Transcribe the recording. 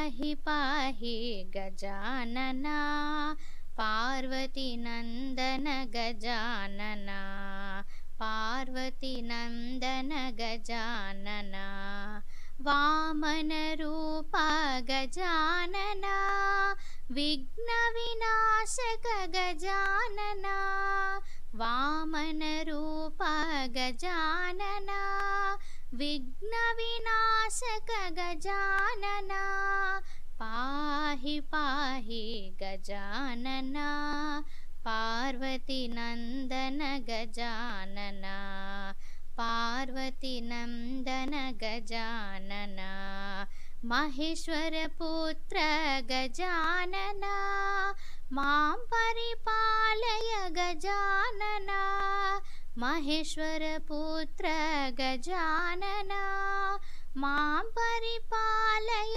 पाहि पाहि गजानना पार्वतीनन्दन गजानना पार्वतीनन्दन गजानना वामनरूपा गजानना विघ्नविनाशक गजानना वामनरूपा गजानना विघ्नविनाशक गजानना पाहि पाहि गजानना पार्वतीनन्दन गजानना पार्वतीनन्दन गजानना महेश्वरपुत्र गजानना मां परिपालय गजानना महेश्वरपुत्र गजानना मां परिपालय